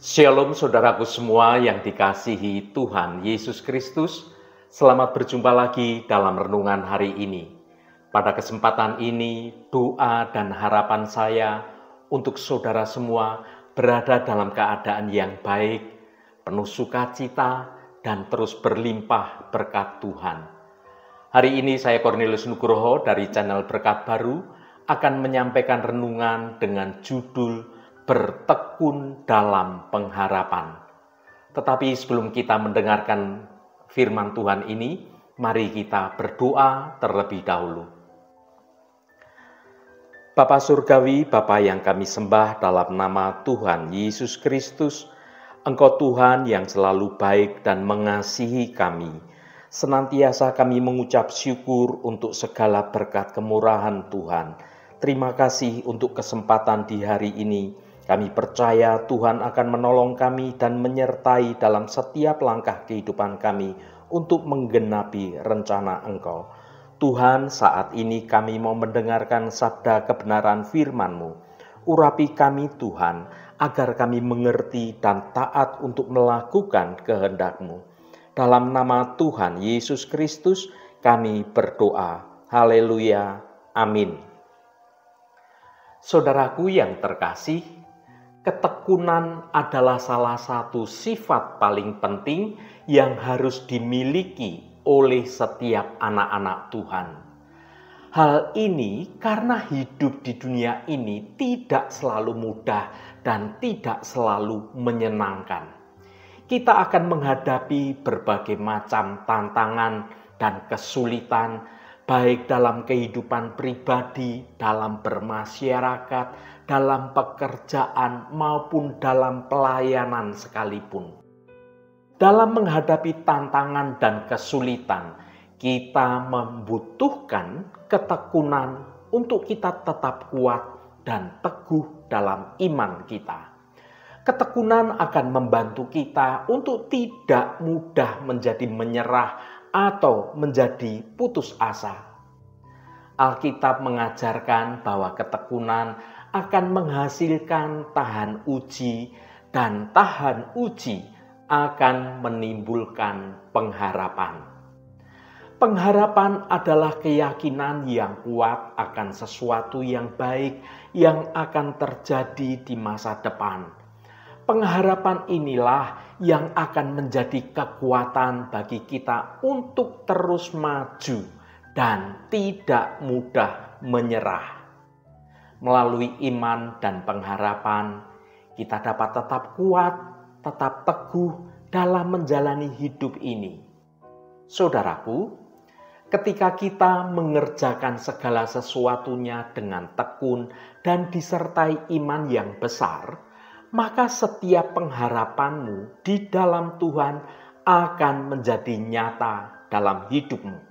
Shalom saudaraku semua yang dikasihi Tuhan Yesus Kristus. Selamat berjumpa lagi dalam renungan hari ini. Pada kesempatan ini, doa dan harapan saya untuk saudara semua berada dalam keadaan yang baik, penuh sukacita, dan terus berlimpah berkat Tuhan. Hari ini saya Cornelius Nugroho dari channel Berkat Baru akan menyampaikan renungan dengan judul Bertekun dalam pengharapan. Tetapi sebelum kita mendengarkan firman Tuhan ini, mari kita berdoa terlebih dahulu. Bapa Surgawi, Bapa yang kami sembah dalam nama Tuhan Yesus Kristus, Engkau Tuhan yang selalu baik dan mengasihi kami. Senantiasa kami mengucap syukur untuk segala berkat kemurahan Tuhan. Terima kasih untuk kesempatan di hari ini. Kami percaya Tuhan akan menolong kami dan menyertai dalam setiap langkah kehidupan kami untuk menggenapi rencana Engkau. Tuhan, saat ini kami mau mendengarkan sabda kebenaran firman-Mu. Urapi kami Tuhan, agar kami mengerti dan taat untuk melakukan kehendak-Mu. Dalam nama Tuhan Yesus Kristus kami berdoa. Haleluya. Amin. Saudaraku yang terkasih, ketekunan adalah salah satu sifat paling penting yang harus dimiliki oleh setiap anak-anak Tuhan. Hal ini karena hidup di dunia ini tidak selalu mudah dan tidak selalu menyenangkan. Kita akan menghadapi berbagai macam tantangan dan kesulitan, baik dalam kehidupan pribadi, dalam bermasyarakat, dalam pekerjaan, maupun dalam pelayanan sekalipun. Dalam menghadapi tantangan dan kesulitan, kita membutuhkan ketekunan untuk kita tetap kuat dan teguh dalam iman kita. Ketekunan akan membantu kita untuk tidak mudah menjadi menyerah atau menjadi putus asa. Alkitab mengajarkan bahwa ketekunan akan menghasilkan tahan uji, dan tahan uji akan menimbulkan pengharapan. Pengharapan adalah keyakinan yang kuat akan sesuatu yang baik yang akan terjadi di masa depan. Pengharapan inilah yang akan menjadi kekuatan bagi kita untuk terus maju dan tidak mudah menyerah. Melalui iman dan pengharapan, kita dapat tetap kuat, tetap teguh dalam menjalani hidup ini. Saudaraku, ketika kita mengerjakan segala sesuatunya dengan tekun dan disertai iman yang besar, maka setiap pengharapanmu di dalam Tuhan akan menjadi nyata dalam hidupmu.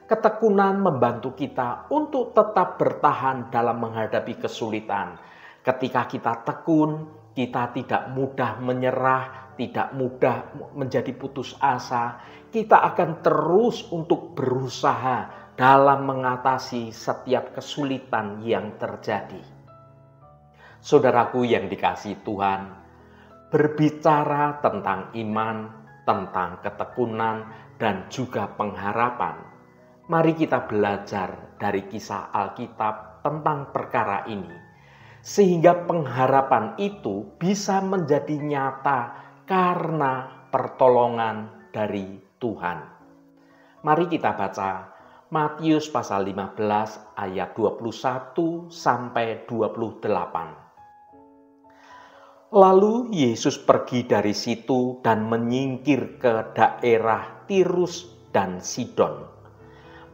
Ketekunan membantu kita untuk tetap bertahan dalam menghadapi kesulitan. Ketika kita tekun, kita tidak mudah menyerah, tidak mudah menjadi putus asa. Kita akan terus untuk berusaha dalam mengatasi setiap kesulitan yang terjadi. Saudaraku yang dikasihi Tuhan, berbicara tentang iman, tentang ketekunan, dan juga pengharapan, mari kita belajar dari kisah Alkitab tentang perkara ini, sehingga pengharapan itu bisa menjadi nyata karena pertolongan dari Tuhan. Mari kita baca Matius pasal 15 ayat 21 sampai 28. Lalu Yesus pergi dari situ dan menyingkir ke daerah Tirus dan Sidon.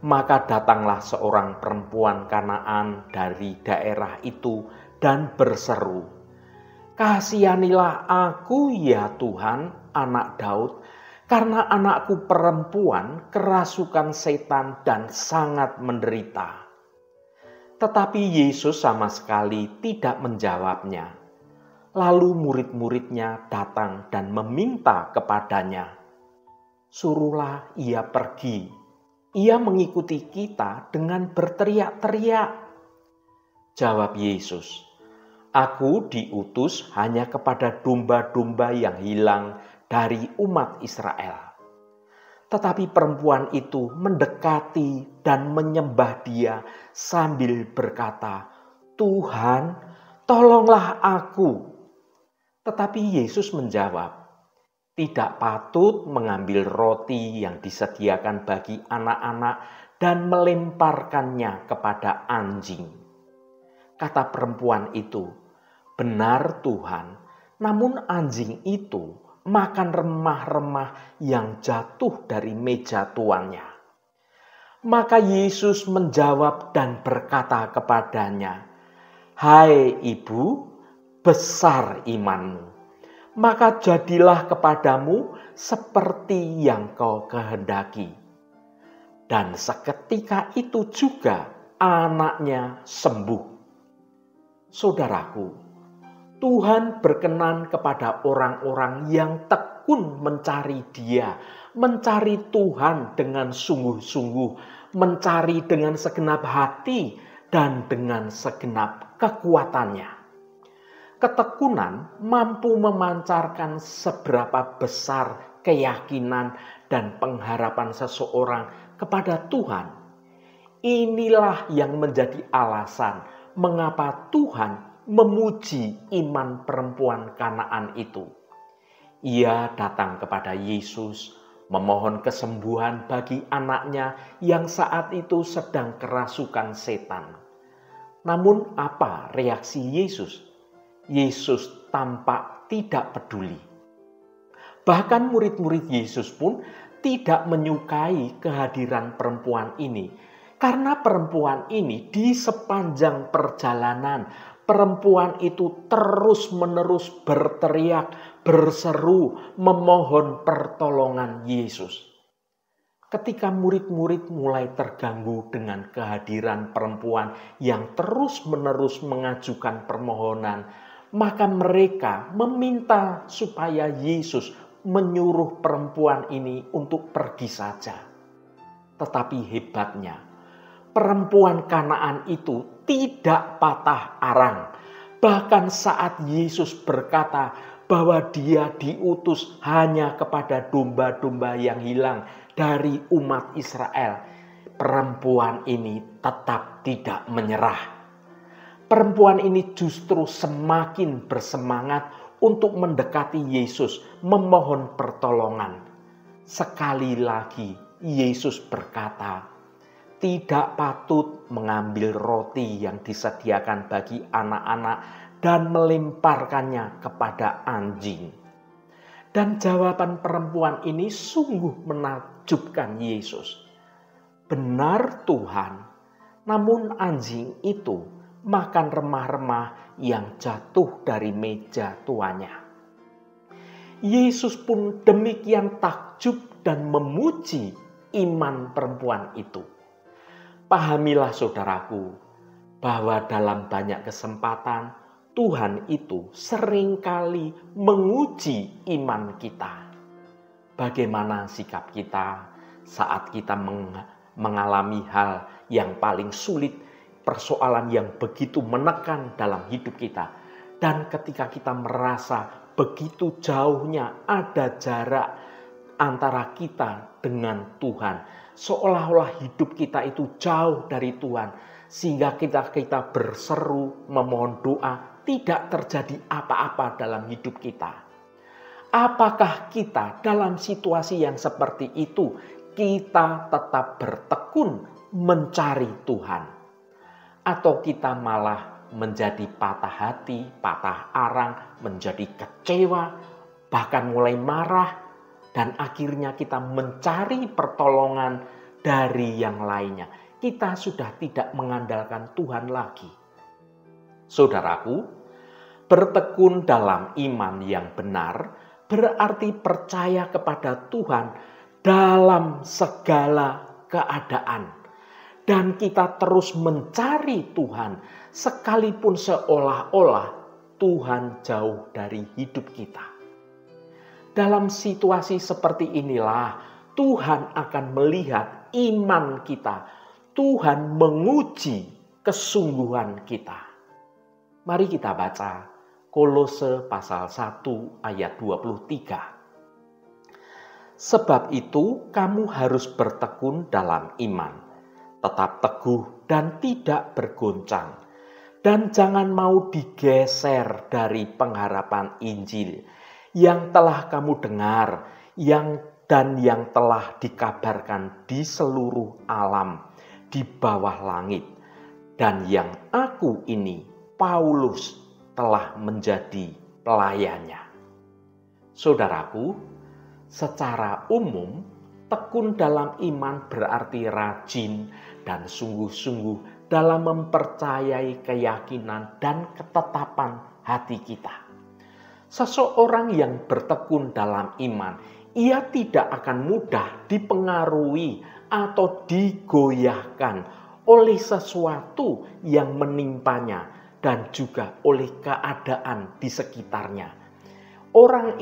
Maka datanglah seorang perempuan Kanaan dari daerah itu dan berseru, "Kasihanilah aku ya Tuhan, anak Daud, karena anakku perempuan kerasukan setan dan sangat menderita." Tetapi Yesus sama sekali tidak menjawabnya. Lalu murid-muridnya datang dan meminta kepadanya, "Suruhlah ia pergi. Ia mengikuti kita dengan berteriak-teriak." Jawab Yesus, Aku diutus hanya kepada domba-domba yang hilang dari umat Israel. Tetapi perempuan itu mendekati dan menyembah Dia sambil berkata, "Tuhan, tolonglah aku." Tetapi Yesus menjawab, "Tidak patut mengambil roti yang disediakan bagi anak-anak dan melemparkannya kepada anjing." Kata perempuan itu, "Benar Tuhan, namun anjing itu makan remah-remah yang jatuh dari meja tuannya." Maka Yesus menjawab dan berkata kepadanya, "Hai ibu, besar imanmu. Maka jadilah kepadamu seperti yang kau kehendaki." Dan seketika itu juga anaknya sembuh. Saudaraku, Tuhan berkenan kepada orang-orang yang tekun mencari Dia, mencari Tuhan dengan sungguh-sungguh, mencari dengan segenap hati dan dengan segenap kekuatannya. Ketekunan mampu memancarkan seberapa besar keyakinan dan pengharapan seseorang kepada Tuhan. Inilah yang menjadi alasan mengapa Tuhan memuji iman perempuan Kanaan itu. Ia datang kepada Yesus memohon kesembuhan bagi anaknya yang saat itu sedang kerasukan setan. Namun apa reaksi Yesus? Yesus tampak tidak peduli. Bahkan murid-murid Yesus pun tidak menyukai kehadiran perempuan ini. Karena perempuan ini di sepanjang perjalanan, perempuan itu terus-menerus berteriak, berseru, memohon pertolongan Yesus. Ketika murid-murid mulai terganggu dengan kehadiran perempuan yang terus-menerus mengajukan permohonan, maka mereka meminta supaya Yesus menyuruh perempuan ini untuk pergi saja. Tetapi hebatnya, perempuan Kanaan itu tidak patah arang. Bahkan saat Yesus berkata bahwa Dia diutus hanya kepada domba-domba yang hilang dari umat Israel, perempuan ini tetap tidak menyerah. Perempuan ini justru semakin bersemangat untuk mendekati Yesus, memohon pertolongan. Sekali lagi Yesus berkata, "Tidak patut mengambil roti yang disediakan bagi anak-anak dan melemparkannya kepada anjing." Dan jawaban perempuan ini sungguh menakjubkan Yesus. Benar Tuhan, namun anjing itu makan remah-remah yang jatuh dari meja tuannya. Yesus pun demikian takjub dan memuji iman perempuan itu. Pahamilah saudaraku, bahwa dalam banyak kesempatan Tuhan itu seringkali menguji iman kita. Bagaimana sikap kita saat kita mengalami hal yang paling sulit, persoalan yang begitu menekan dalam hidup kita. Dan ketika kita merasa begitu jauhnya ada jarak antara kita dengan Tuhan, seolah-olah hidup kita itu jauh dari Tuhan, sehingga kita berseru, memohon doa, tidak terjadi apa-apa dalam hidup kita. Apakah kita dalam situasi yang seperti itu, kita tetap bertekun mencari Tuhan? Atau kita malah menjadi patah hati, patah arang, menjadi kecewa, bahkan mulai marah, dan akhirnya kita mencari pertolongan dari yang lainnya. Kita sudah tidak mengandalkan Tuhan lagi. Saudaraku, bertekun dalam iman yang benar berarti percaya kepada Tuhan dalam segala keadaan. Dan kita terus mencari Tuhan sekalipun seolah-olah Tuhan jauh dari hidup kita. Dalam situasi seperti inilah Tuhan akan melihat iman kita. Tuhan menguji kesungguhan kita. Mari kita baca Kolose pasal 1 ayat 23. Sebab itu kamu harus bertekun dalam iman, tetap teguh dan tidak bergoncang, dan jangan mau digeser dari pengharapan Injil yang telah kamu dengar, yang telah dikabarkan di seluruh alam, di bawah langit, dan yang aku ini, Paulus, telah menjadi pelayannya. Saudaraku, secara umum, tekun dalam iman berarti rajin dan sungguh-sungguh dalam mempercayai keyakinan dan ketetapan hati kita. Seseorang yang bertekun dalam iman, ia tidak akan mudah dipengaruhi atau digoyahkan oleh sesuatu yang menimpanya dan juga oleh keadaan di sekitarnya. Orang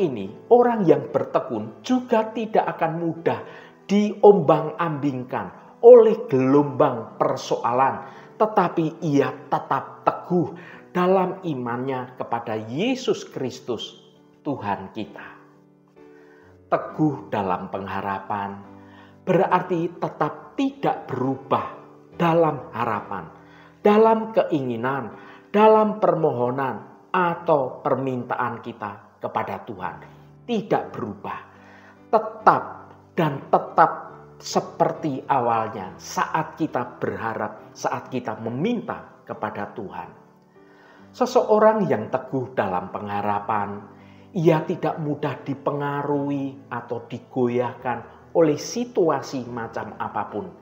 yang bertekun juga tidak akan mudah diombang-ambingkan oleh gelombang persoalan, tetapi ia tetap teguh dalam imannya kepada Yesus Kristus, Tuhan kita. Teguh dalam pengharapan berarti tetap tidak berubah dalam harapan, dalam keinginan, dalam permohonan atau permintaan kita kepada Tuhan. Tidak berubah, tetap seperti awalnya saat kita berharap, saat kita meminta kepada Tuhan. Seseorang yang teguh dalam pengharapan, ia tidak mudah dipengaruhi atau digoyahkan oleh situasi macam apapun.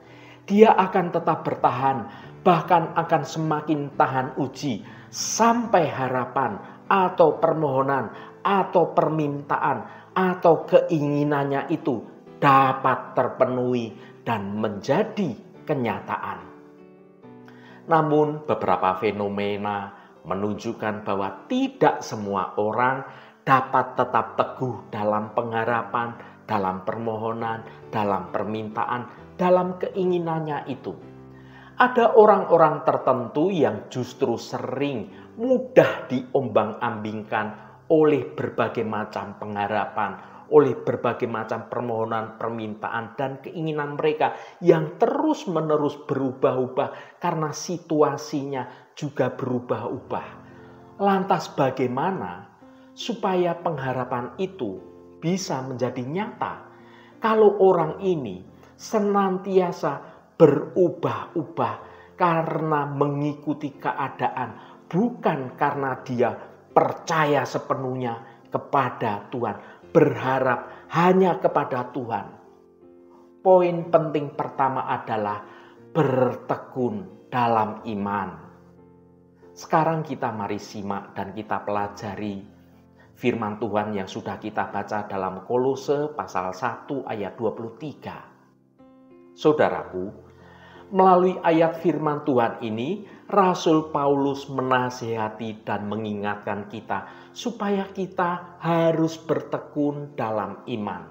Dia akan tetap bertahan, bahkan akan semakin tahan uji sampai harapan atau permohonan atau permintaan atau keinginannya itu dapat terpenuhi dan menjadi kenyataan. Namun beberapa fenomena menunjukkan bahwa tidak semua orang dapat tetap teguh dalam pengharapan, dalam permohonan, dalam permintaan, dalam keinginannya itu. Ada orang-orang tertentu yang justru sering mudah diombang-ambingkan oleh berbagai macam pengharapan, oleh berbagai macam permohonan, permintaan, dan keinginan mereka yang terus-menerus berubah-ubah karena situasinya juga berubah-ubah. Lantas bagaimana supaya pengharapan itu bisa menjadi nyata kalau orang ini senantiasa berubah-ubah karena mengikuti keadaan, bukan karena dia percaya sepenuhnya kepada Tuhan, berharap hanya kepada Tuhan. Poin penting pertama adalah bertekun dalam iman. Sekarang kita mari simak dan kita pelajari firman Tuhan yang sudah kita baca dalam Kolose pasal 1 ayat 23. Saudaraku, melalui ayat firman Tuhan ini, Rasul Paulus menasihati dan mengingatkan kita supaya kita harus bertekun dalam iman.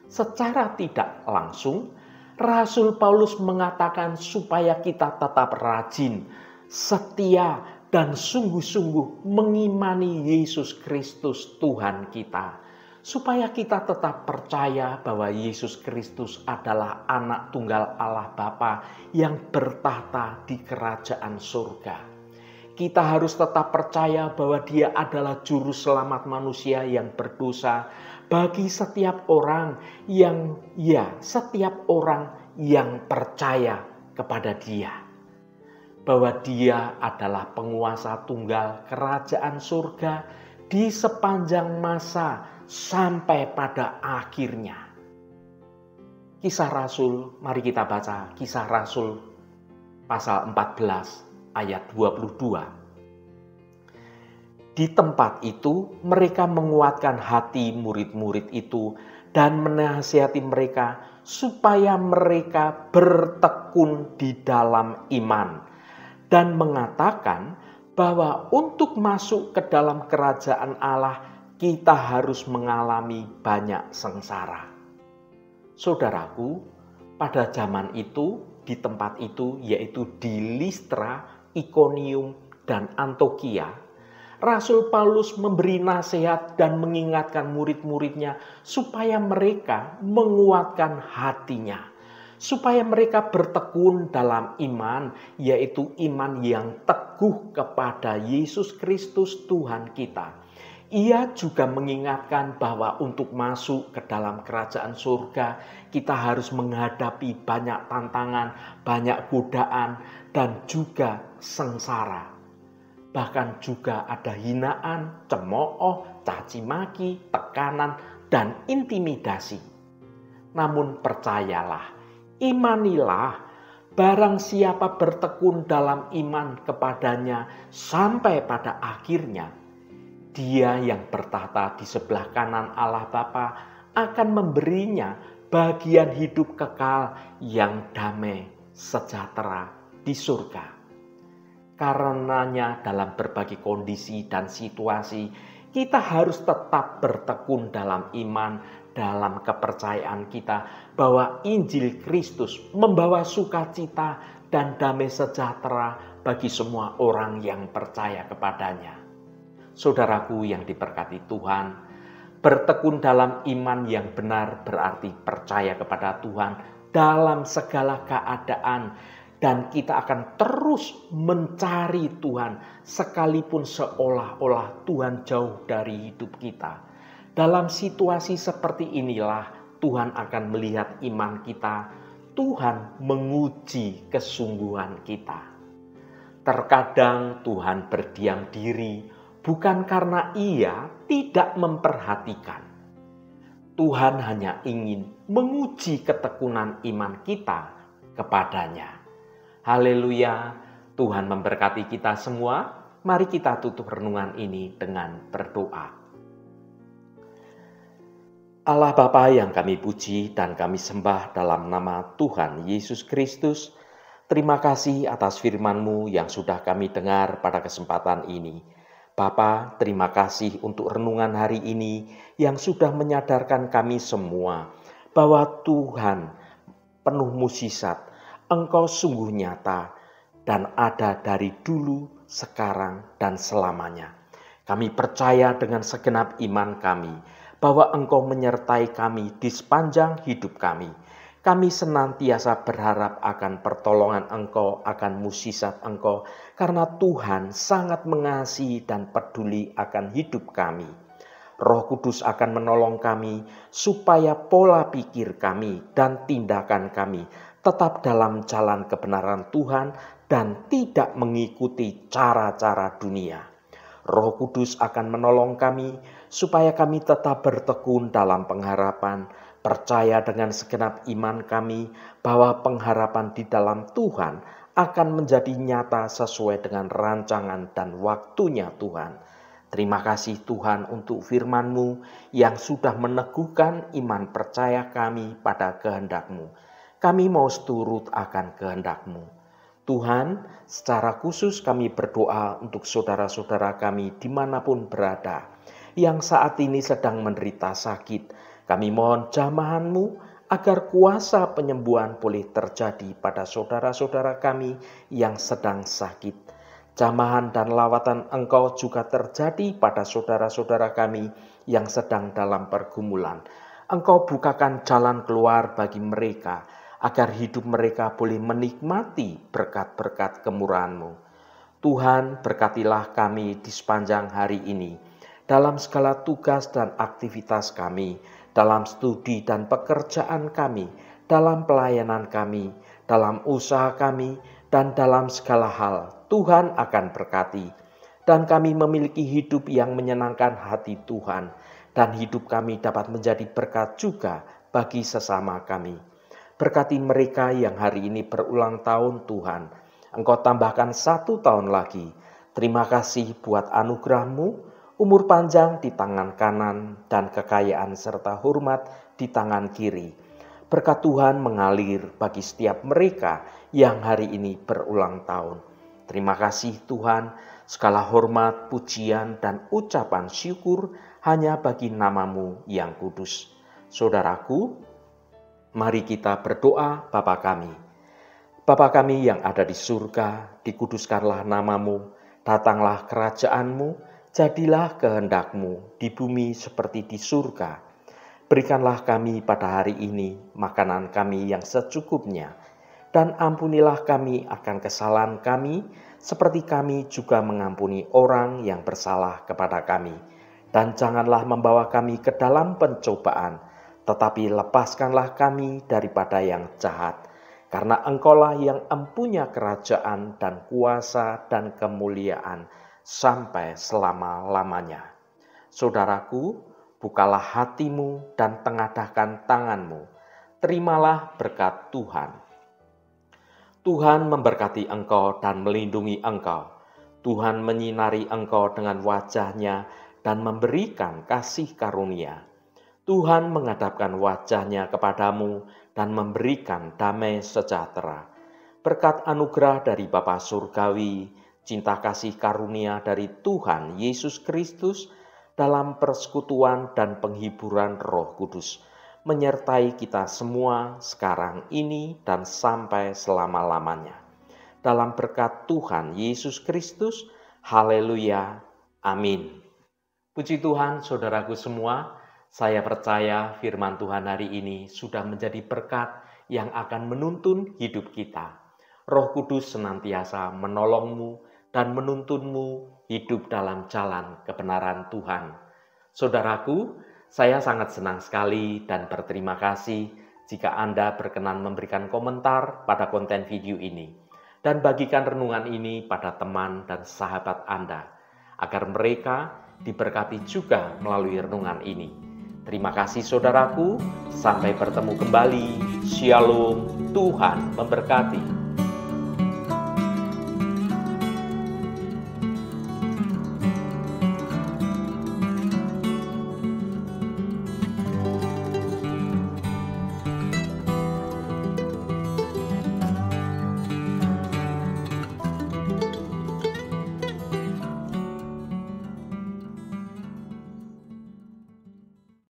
Secara tidak langsung, Rasul Paulus mengatakan supaya kita tetap rajin, setia, dan sungguh-sungguh mengimani Yesus Kristus Tuhan kita. Supaya kita tetap percaya bahwa Yesus Kristus adalah anak tunggal Allah Bapa yang bertahta di kerajaan surga. Kita harus tetap percaya bahwa Dia adalah juru selamat manusia yang berdosa bagi setiap orang yang percaya kepada Dia. Bahwa Dia adalah penguasa tunggal kerajaan surga di sepanjang masa sampai pada akhirnya. Kisah Rasul, mari kita baca Kisah Rasul pasal 14 ayat 22. Di tempat itu mereka menguatkan hati murid-murid itu dan menasihati mereka supaya mereka bertekun di dalam iman dan mengatakan bahwa untuk masuk ke dalam kerajaan Allah kita harus mengalami banyak sengsara. Saudaraku, pada zaman itu, di tempat itu, yaitu di Listra, Ikonium, dan Antiokhia, Rasul Paulus memberi nasihat dan mengingatkan murid-muridnya supaya mereka menguatkan hatinya, supaya mereka bertekun dalam iman, yaitu iman yang teguh kepada Yesus Kristus Tuhan kita. Ia juga mengingatkan bahwa untuk masuk ke dalam kerajaan surga, kita harus menghadapi banyak tantangan, banyak godaan, dan juga sengsara. Bahkan juga ada hinaan, cemooh, caci maki, tekanan, dan intimidasi. Namun percayalah, imanilah, barang siapa bertekun dalam iman kepadanya sampai pada akhirnya, Dia yang bertahta di sebelah kanan Allah Bapa akan memberinya bagian hidup kekal yang damai, sejahtera di surga. Karenanya dalam berbagai kondisi dan situasi, kita harus tetap bertekun dalam iman, dalam kepercayaan kita bahwa Injil Kristus membawa sukacita dan damai sejahtera bagi semua orang yang percaya kepadanya. Saudaraku yang diberkati Tuhan, bertekun dalam iman yang benar berarti percaya kepada Tuhan dalam segala keadaan. Dan kita akan terus mencari Tuhan sekalipun seolah-olah Tuhan jauh dari hidup kita. Dalam situasi seperti inilah Tuhan akan melihat iman kita. Tuhan menguji kesungguhan kita. Terkadang Tuhan berdiam diri bukan karena Ia tidak memperhatikan. Tuhan hanya ingin menguji ketekunan iman kita kepadanya. Haleluya, Tuhan memberkati kita semua. Mari kita tutup renungan ini dengan berdoa. Allah Bapa yang kami puji dan kami sembah dalam nama Tuhan Yesus Kristus, terima kasih atas firman-Mu yang sudah kami dengar pada kesempatan ini. Bapa, terima kasih untuk renungan hari ini yang sudah menyadarkan kami semua bahwa Tuhan penuh mukjizat. Engkau sungguh nyata dan ada dari dulu, sekarang, dan selamanya. Kami percaya dengan segenap iman kami bahwa Engkau menyertai kami di sepanjang hidup kami. Kami senantiasa berharap akan pertolongan Engkau, akan mukjizat Engkau, karena Tuhan sangat mengasihi dan peduli akan hidup kami. Roh Kudus akan menolong kami supaya pola pikir kami dan tindakan kami tetap dalam jalan kebenaran Tuhan dan tidak mengikuti cara-cara dunia. Roh Kudus akan menolong kami supaya kami tetap bertekun dalam pengharapan, percaya dengan segenap iman kami bahwa pengharapan di dalam Tuhan akan menjadi nyata sesuai dengan rancangan dan waktunya Tuhan. Terima kasih Tuhan untuk firman-Mu yang sudah meneguhkan iman percaya kami pada kehendak-Mu. Kami mau seturut akan kehendak-Mu. Tuhan, secara khusus kami berdoa untuk saudara-saudara kami dimanapun berada, yang saat ini sedang menderita sakit. Kami mohon jamahan-Mu agar kuasa penyembuhan boleh terjadi pada saudara-saudara kami yang sedang sakit. Jamahan dan lawatan Engkau juga terjadi pada saudara-saudara kami yang sedang dalam pergumulan. Engkau bukakan jalan keluar bagi mereka, agar hidup mereka boleh menikmati berkat-berkat kemurahan-Mu. Tuhan, berkatilah kami di sepanjang hari ini, dalam segala tugas dan aktivitas kami, dalam studi dan pekerjaan kami, dalam pelayanan kami, dalam usaha kami, dan dalam segala hal. Tuhan akan berkati, dan kami memiliki hidup yang menyenangkan hati Tuhan, dan hidup kami dapat menjadi berkat juga bagi sesama kami. Berkati mereka yang hari ini berulang tahun Tuhan. Engkau tambahkan 1 tahun lagi. Terima kasih buat anugerah-Mu, umur panjang di tangan kanan dan kekayaan serta hormat di tangan kiri. Berkat Tuhan mengalir bagi setiap mereka yang hari ini berulang tahun. Terima kasih Tuhan, segala hormat, pujian, dan ucapan syukur hanya bagi nama-Mu yang kudus. Saudaraku, mari kita berdoa. Bapa kami yang ada di surga, dikuduskanlah nama-Mu, Datanglah kerajaan-Mu, jadilah kehendak-Mu di bumi seperti di surga. Berikanlah kami pada hari ini makanan kami yang secukupnya, dan ampunilah kami akan kesalahan kami, seperti kami juga mengampuni orang yang bersalah kepada kami. Dan janganlah membawa kami ke dalam pencobaan, tetapi lepaskanlah kami daripada yang jahat. Karena Engkaulah yang empunya kerajaan dan kuasa dan kemuliaan sampai selama-lamanya. Saudaraku, bukalah hatimu dan tengadahkan tanganmu. Terimalah berkat Tuhan. Tuhan memberkati engkau dan melindungi engkau. Tuhan menyinari engkau dengan wajah-Nya dan memberikan kasih karunia. Tuhan menghadapkan wajah-Nya kepadamu dan memberikan damai sejahtera. Berkat anugerah dari Bapa Surgawi, cinta kasih karunia dari Tuhan Yesus Kristus, dalam persekutuan dan penghiburan Roh Kudus, menyertai kita semua sekarang ini dan sampai selama-lamanya. Dalam berkat Tuhan Yesus Kristus, haleluya, amin. Puji Tuhan, saudaraku semua, saya percaya firman Tuhan hari ini sudah menjadi berkat yang akan menuntun hidup kita. Roh Kudus senantiasa menolongmu dan menuntunmu hidup dalam jalan kebenaran Tuhan. Saudaraku, saya sangat senang sekali dan berterima kasih jika Anda berkenan memberikan komentar pada konten video ini dan bagikan renungan ini pada teman dan sahabat Anda, agar mereka diberkati juga melalui renungan ini. Terima kasih saudaraku, sampai bertemu kembali. Shalom, Tuhan memberkati.